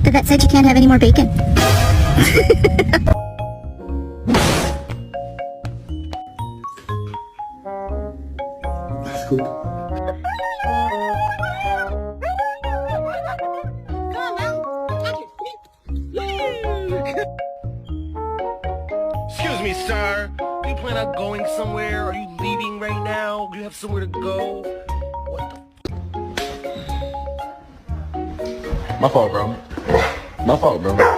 The vet said you can't have any more bacon. Alles gut. Excuse me, sir. Do you plan on going somewhere? Are you leaving right now? Do you have somewhere to go? What the My fault, bro. My fault, bro.